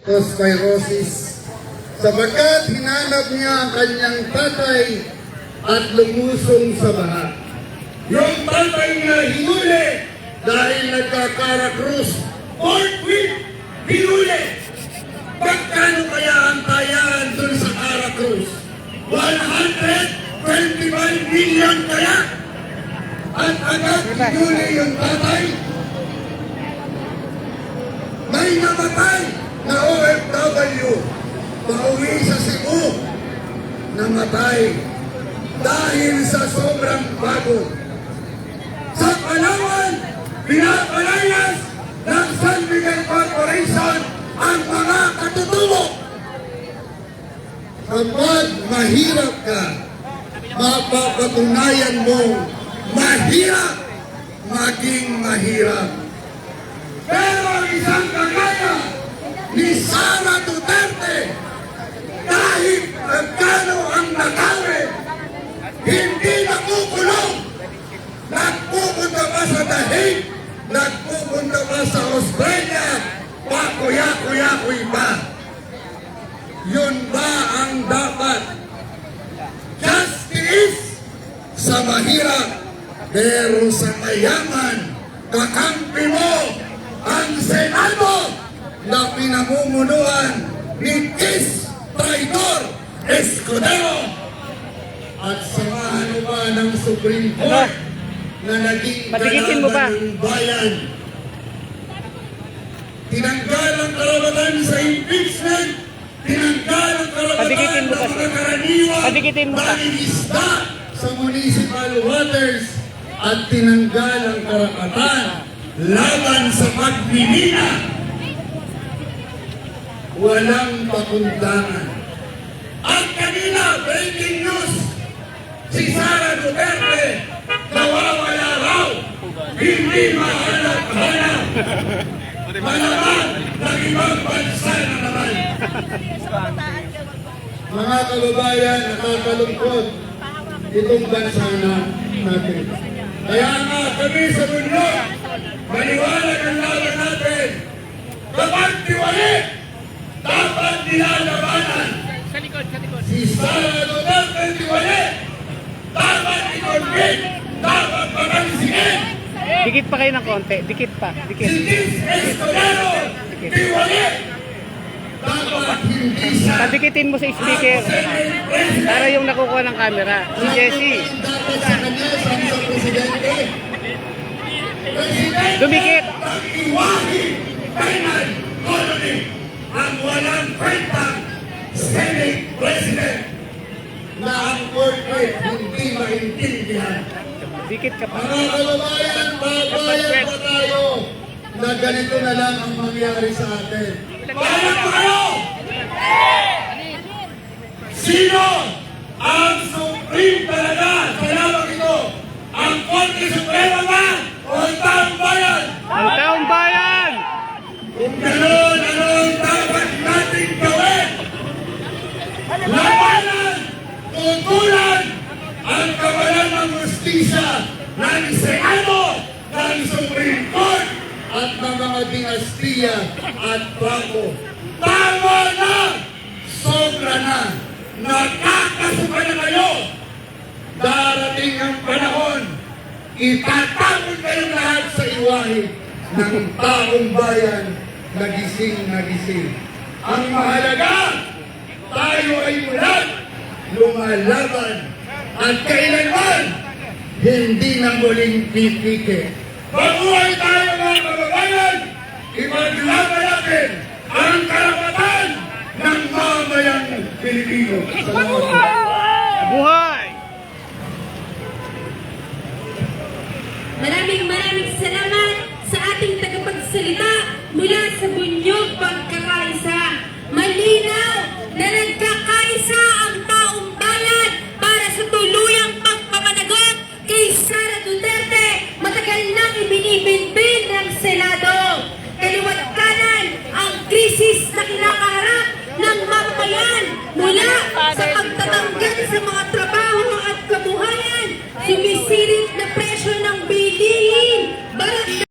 Leptospirosis sapagkat hinanap niya ang kanyang tatay at lumusong sa baha. Yung tatay niya hinuli dahil nagkakarakrus. Forthwith, hinuli. Pagkano kaya ang tayaan dun sa Karakrus? 125 million kaya? At agad hinuli yung tatay? May namatay na OFW pauwi sa Cebu, namatay dahil sa sobrang pagod. Sa Palawan, pinapalayas ng San Miguel Corporation ang mga katutubo. Kapag mahirap ka, mapapatunayan mong mahirap maging mahirap. Pero ang isang kagaya ni Sara Duterte, kahit magkano ang nakawi, hindi nakukulong. Nagpupunta pa sa dahig, nagpupunta pa sa Australia, pakuya-kuya-kuy pa. Yun ba ang dapat? Justice sa mahirap, pero sa mayaman, kakampi mo ang Senado na pinamumunuan ni Kiss Traidor Escudero at samahan mo ba ng Supreme Court na naging kalaban ng bayan. Tinanggal ang karapatan sa impeachment, tinanggal ang karapatan ng mga karaniwang mangingisda sa municipal waters, at tinanggal ang karapatan laban sa pagmimina. Walang pakundangan. Ang kanina, breaking news, si Sara Duterte, nawawala raw, hindi mahanap-hanap. Malamang ng ibang bansa na naman. Mga kababayan, nakakalungkot itong bansa natin. Kaya nga kami sa mundo, maniwalag ang laban natin. Kapag tiwalit, dapat nilalabanan. Si Sara Duterte tiwalit, dapat i-convict, dapat papansigin. Dikit pa kayo ng konti. Dikit pa. Dikit. Si Kiss Escudero, tiwalit, dapat hindi siya. Padikitin mo sa speaker para yung nakukuha ng camera. Si Jessie. Dapat sa kanya, sabi sa Presidente. Presidente, Dumikit. pag-iwahi, penal colony, ang walang kwentang Senate President na ang corporate hindi maintindihan. Dikit ka pa. Mga kababayan, babayan pa tayo na ganito na lang ang mangyari sa atin. Bayan pa kayo! Sino ang Supreme talaga sa lamang ito? Ang Korte Suprema ba o ang taong bayan? Ang taong bayan! Kung gano'n, ano ang dapat natin gawin? Labanan, tutulan ang kawalan ng justisya ng Senado, ng Supreme Court, at ng mga dinastiya at bangko. Tama na! Sobra na! Nakakasuka na kayo! Darating ang panahon, itatapon kayong lahat sa iwahe ng taong bayan na gising. Ang mahalaga, tayo ay mulat, lumalaban, at kailanman, hindi na muling pipike. Mabuhay tayo mga kababayan, ipaglaban natin ang karapatan ng mamayang Pilipino. Salamat. Buhay! Maraming salamat sa ating tagapagsalita mula sa Bunyog Pagkakaisa. Malinaw na nagkakaisa ang taong bayan para sa tuluyang pagpapanagot kay Sara Duterte. Matagal nang ibinibinbin ng Senado. Kaliwat kanan ang krisis na kinakaharap ng mamamayan mula sa pagtatanggal sa mga trabaho at kabuhayan. Sumisilip na